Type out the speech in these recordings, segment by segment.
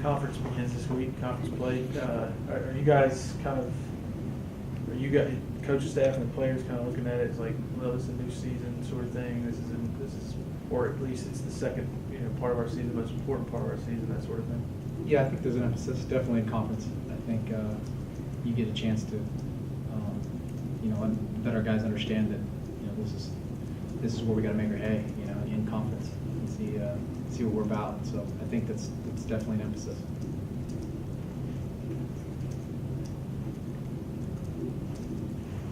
conference begins this week, conference play. Are you guys coaching staff and the players kind of looking at it as like, well, this is a new season sort of thing. This is, or at least it's the second, part of our season, the most important part of our season, that sort of thing. Yeah, I think there's an emphasis definitely in conference. I think you get a chance to, let our guys understand that, this is where we got to make our hay, in conference and see what we're about. So I think that's definitely an emphasis.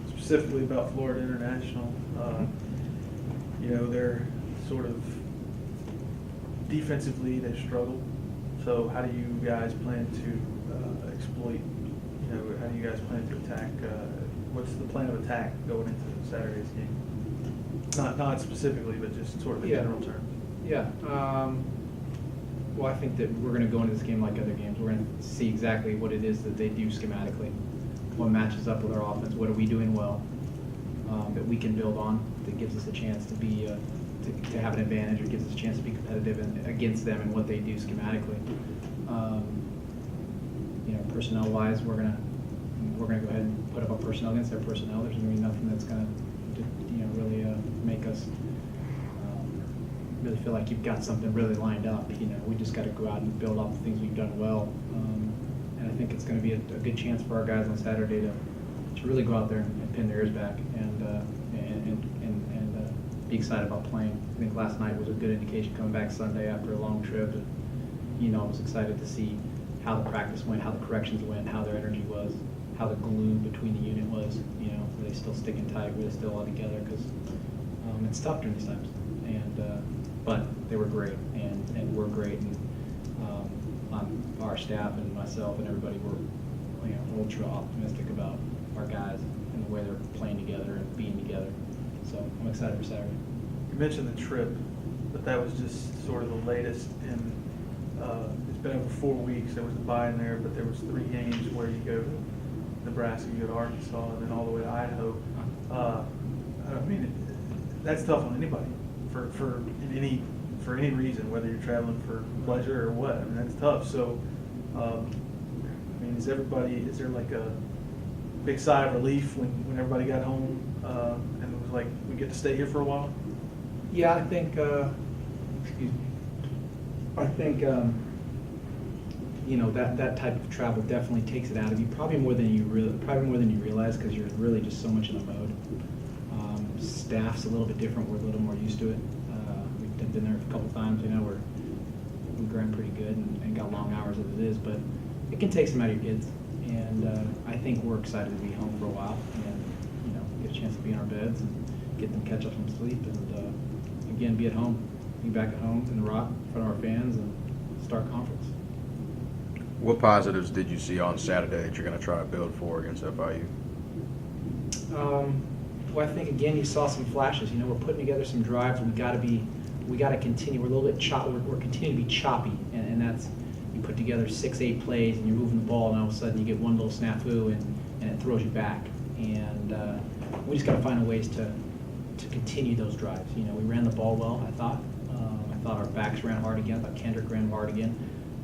Specifically about Florida International, they're sort of defensively they struggle. So how do you guys plan to exploit? How do you guys plan to attack? What's the plan of attack going into Saturday's game? Not specifically, but just sort of in general terms. Yeah. Well, I think that we're going to go into this game like other games. We're going to see exactly what it is that they do schematically, what matches up with our offense, what are we doing well that we can build on, that gives us a chance to be to have an advantage, or gives us a chance to be competitive against them and what they do schematically. Personnel-wise, we're gonna go ahead and put up our personnel against their personnel. There's going to be nothing that's going to really make us really feel like you've got something really lined up. We just got to go out and build off the things we've done well. And I think it's going to be a good chance for our guys on Saturday to really go out there and pin their ears back and be excited about playing. I think last night was a good indication coming back Sunday after a long trip. And, I was excited to see how the practice went, how the corrections went, how their energy was, how the glue between the unit was. Were they still sticking tight? Were they still all together? Because it's tough during these times. But they were great, and we're great. And on our staff and myself and everybody, we're ultra optimistic about our guys and the way they're playing together and being together. So I'm excited for Saturday. You mentioned the trip, but that was just sort of the latest in. It's been over 4 weeks. There was a bye in there, but there was 3 games where you go to Nebraska, you go to Arkansas, and then all the way to Idaho. That's tough on anybody for any reason, whether you're traveling for pleasure or what. That's tough. So, is there like a big sigh of relief when everybody got home and it was like, we get to stay here for a while? Yeah, I think. That type of travel definitely takes it out of you, probably more than you realize, because you're really just so much in the mode. Staff's a little bit different. We're a little more used to it. We've been there a couple times. We've grown pretty good and got long hours as it is, but it can take some out of your kids. And I think we're excited to be home for a while and get a chance to be in our beds and get them catch up some sleep and again be at home, be back at home in the Rock in front of our fans and start conference. What positives did you see on Saturday that you're going to try to build for against FIU? Well, I think again you saw some flashes. We're putting together some drives. We got to continue. We're a little bit choppy. We're continuing to be choppy, and that's you put together 6-8 plays and you're moving the ball, and all of a sudden you get one little snafu and it throws you back. And we just got to find ways to continue those drives. We ran the ball well. I thought our backs ran hard again. I thought Kendrick ran hard again.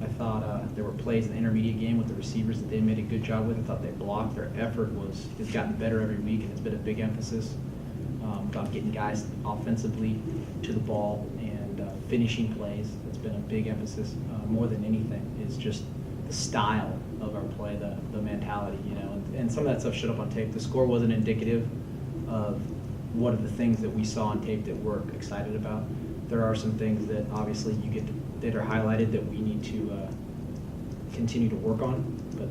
I thought there were plays in the intermediate game with the receivers that they made a good job with. I thought they blocked. Their effort has gotten better every week, and it's been a big emphasis about getting guys offensively to the ball and finishing plays. It's been a big emphasis. More than anything is just the style of our play, the mentality, and some of that stuff showed up on tape. The score wasn't indicative of what are the things that we saw on tape that we're excited about. There are some things that obviously that are highlighted that we need to continue to work on, but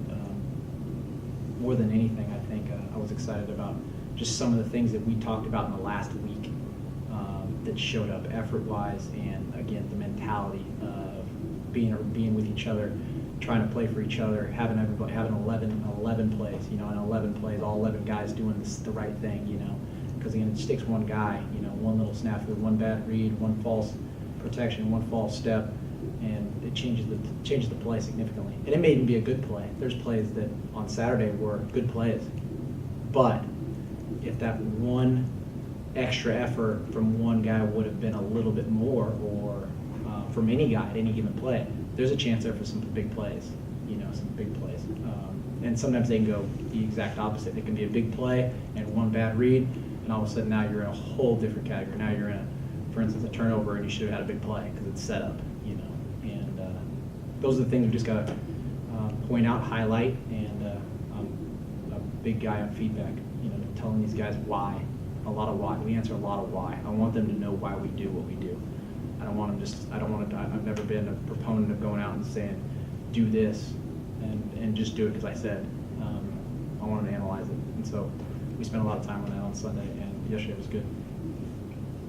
more than anything, I think I was excited about just some of the things that we talked about in the last week that showed up effort-wise, and again the mentality of being with each other, trying to play for each other, having 11 plays, and 11 plays, all 11 guys doing the right thing, because again it just takes one guy, one little snafu, one bad read, one false protection, one false step, and it changes the play significantly. And it may even be a good play. There's plays that on Saturday were good plays, but if that one extra effort from one guy would have been a little bit more, or from any guy at any given play, there's a chance there for some big plays, some big plays. And sometimes they can go the exact opposite. It can be a big play and one bad read, and all of a sudden now you're in a whole different category. Now you're in for instance, a turnover, and you should have had a big play because it's set up, And those are the things we just got to point out, highlight, and I'm a big guy on feedback, telling these guys why, a lot of why. We answer a lot of why. I want them to know why we do what we do. I don't want to, I've never been a proponent of going out and saying, do this, and just do it because I said. I want them to analyze it. And so we spent a lot of time on that on Sunday, and yesterday was good.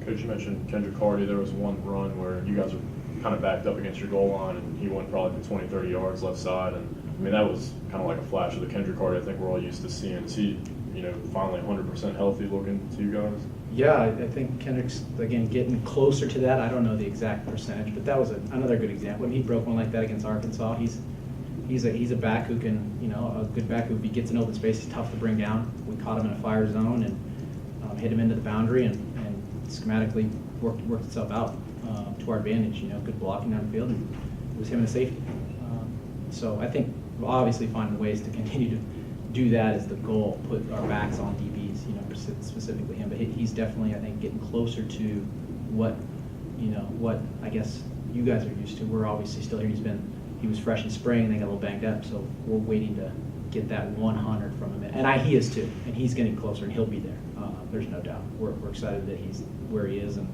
Coach, you mentioned Kendrick Hardy. There was one run where you guys were kind of backed up against your goal line, and he went probably for 20, 30 yards left side. And I mean, that was kind of like a flash of the Kendrick Hardy I think we're all used to seeing. Is he, finally 100% healthy looking to you guys? Yeah, I think Kendrick's, again, getting closer to that. I don't know the exact percentage, but that was another good example. When he broke one like that against Arkansas, he's a back who can, a good back who, if he gets in open space, he's tough to bring down. We caught him in a fire zone and hit him into the boundary and schematically worked itself out to our advantage. Good blocking down the field, and it was him and a safety. So I think obviously finding ways to continue to do that is the goal. Put our backs on DBs, specifically him. But he's definitely, I think, getting closer to what I guess you guys are used to. We're obviously still here. He was fresh in spring, and they got a little banged up, so we're waiting to get that 100 from him. And he is too, and he's getting closer, and he'll be there. There's no doubt. We're excited that he's where he is and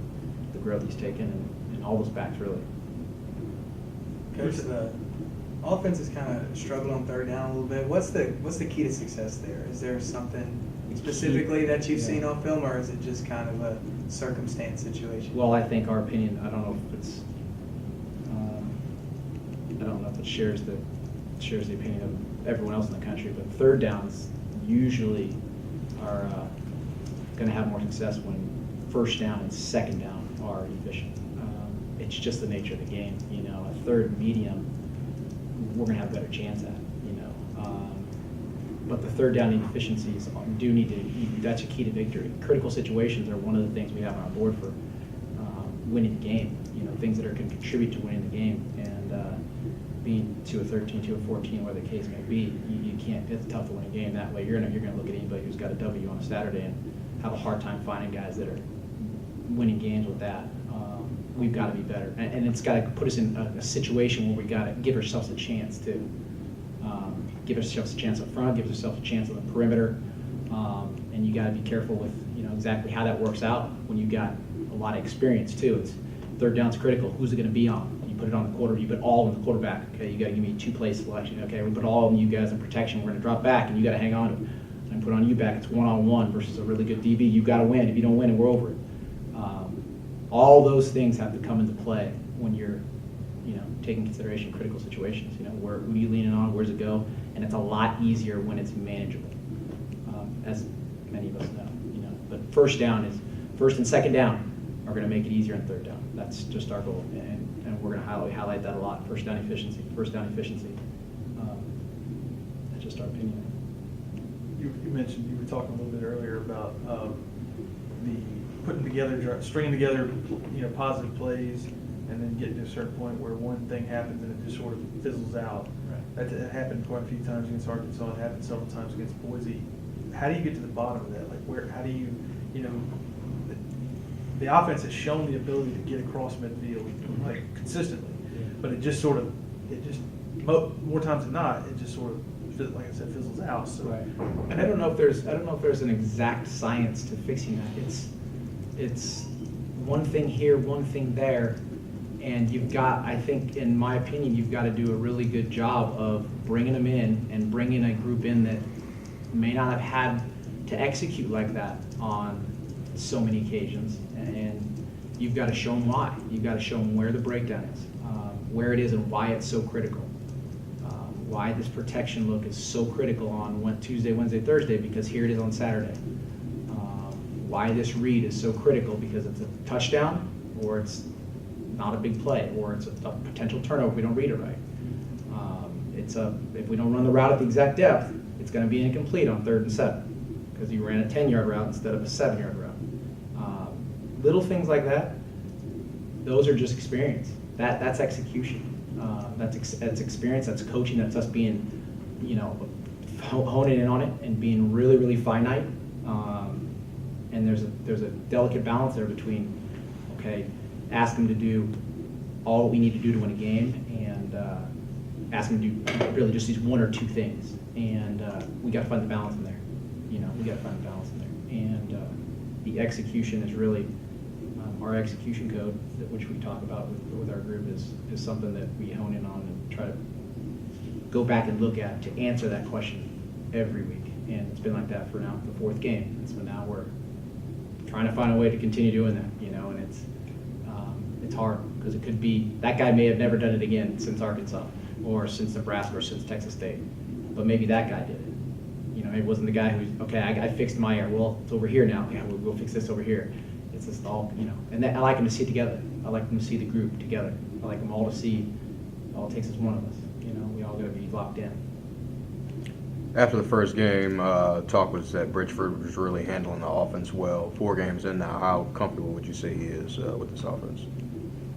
the growth he's taken, and all those backs really. Coach, the offense has kind of struggled on third down a little bit. What's the key to success there? Is there something specifically that you've seen on film, or is it just kind of a circumstance situation? Well, I think our opinion, I don't know if it's, I don't know if it shares the opinion of everyone else in the country, but third downs usually are going to have more success when first down and second down are efficient. It's just the nature of the game. A third medium, we're going to have a better chance at. But the third down inefficiencies do need to. That's a key to victory. Critical situations are one of the things we have on our board for winning the game. Things that can contribute to winning the game, and being to a 13, to a 14, whatever the case may be, you can't. It's tough to win a game that way. You're gonna look at anybody who's got a W on a Saturday and have a hard time finding guys that are winning games with that. We've got to be better, and it's got to put us in a situation where we got to give ourselves a chance to give ourselves a chance up front, give ourselves a chance on the perimeter, and you got to be careful with exactly how that works out when you got a lot of experience too. It's third down's critical. Who's it going to be on? You put it on the quarter. You put all in the quarterback. Okay, you got to give me 2-play selection. Okay, we put all of you guys in protection. We're going to drop back, and you got to hang on to it. And put on you back. It's 1-on-1 versus a really good DB. You got to win. If you don't win, and we're over it. All those things have to come into play when you're, taking consideration critical situations. Who are you leaning on? Where's it go? And it's a lot easier when it's manageable, as many of us know. But first and second down are going to make it easier on third down. That's just our goal, and we're going to highlight that a lot. First down efficiency. That's just our opinion. You mentioned, you were talking a little bit earlier about stringing together, positive plays, and then getting to a certain point where one thing happens and it just sort of fizzles out. Right. That happened quite a few times against Arkansas. It happened several times against Boise. How do you get to the bottom of that? How do you, the offense has shown the ability to get across midfield, consistently, but it just more times than not, it just sort of, like I said, fizzles out. So. Right. And I don't know if there's an exact science to fixing that. It's one thing here, one thing there, and you've got, I think, in my opinion, you've got to do a really good job of bringing them in and bringing a group in that may not have had to execute like that on so many occasions, and you've got to show them why. You've got to show them where the breakdown is, where it is, and why it's so critical. Why this protection look is so critical on Tuesday, Wednesday, Thursday, because here it is on Saturday. Why this read is so critical, because it's a touchdown, or it's not a big play, or it's a potential turnover if we don't read it right. If we don't run the route at the exact depth, it's going to be incomplete on 3rd and 7, because you ran a 10-yard route instead of a 7-yard route. Little things like that, those are just experience. That's execution. That's experience, that's coaching, that's us being, honing in on it and being really, really finite. And there's a delicate balance there between, okay, ask them to do all we need to do to win a game, and ask them to do really just these one or two things. And we got to find the balance in there. We got to find the balance in there. And the execution is really our execution code, which we talk about with our group, is something that we hone in on and try to go back and look at to answer that question every week. And it's been like that for now the fourth game. And so now we're trying to find a way to continue doing that, and it's hard because it could be that guy may have never done it again since Arkansas or since Nebraska or since Texas State, but maybe that guy did it. It wasn't the guy who's, okay, I fixed my error. Well, it's over here now. Yeah, we'll fix this over here. It's just all, and I like them to see it together. I like them to see the group together. I like them all to see all it takes is one of us. We all got to be locked in. After the first game, talk was that Bridgeford was really handling the offense well. 4 games in now, how comfortable would you say he is with this offense?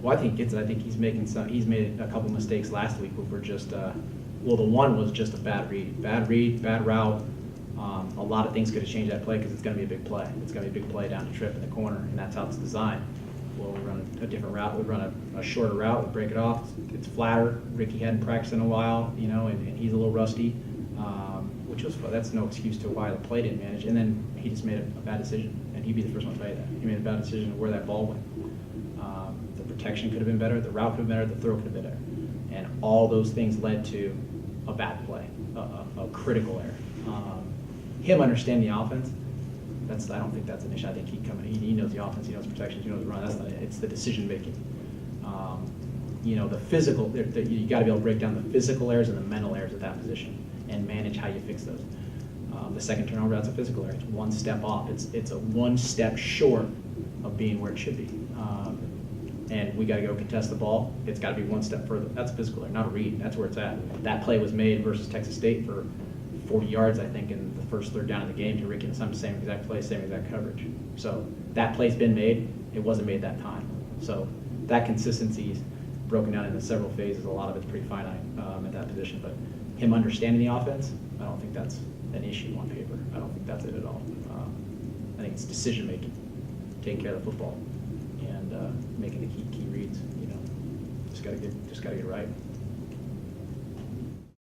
Well, I think I think he's making he's made a couple mistakes last week where we're just, the one was just a bad read, bad route. A lot of things could have changed that play because it's going to be a big play. It's going to be a big play down the trip in the corner, and that's how it's designed. Well, we run a different route. We run a shorter route. We break it off. It's flatter. Ricky hadn't practiced in a while, and he's a little rusty, which was that's no excuse to why the play didn't manage. And then he just made a bad decision, and he'd be the first one to tell you that. He made a bad decision of where that ball went. The protection could have been better. The route could have been better. The throw could have been better. And all those things led to a bad play, a critical error. Him understanding the offense, I don't think that's an issue. I think he knows the offense, he knows protections, he knows the run. That's not it. It's the decision making. The physical. You got to be able to break down the physical errors and the mental errors at that position and manage how you fix those. The second turnover, that's a physical error. It's one step off. It's a one step short of being where it should be. And we got to go contest the ball. It's got to be one step further. That's a physical error, not a read. That's where it's at. That play was made versus Texas State for 40 yards, I think, in the first third down of the game to Ricky, and some same exact play, same exact coverage. So that play's been made. It wasn't made that time. So that consistency is broken down into several phases. A lot of it's pretty finite at that position. But him understanding the offense, I don't think that's an issue on paper. I don't think that's it at all. I think it's decision making, taking care of the football, and making the key reads. Just got to get right.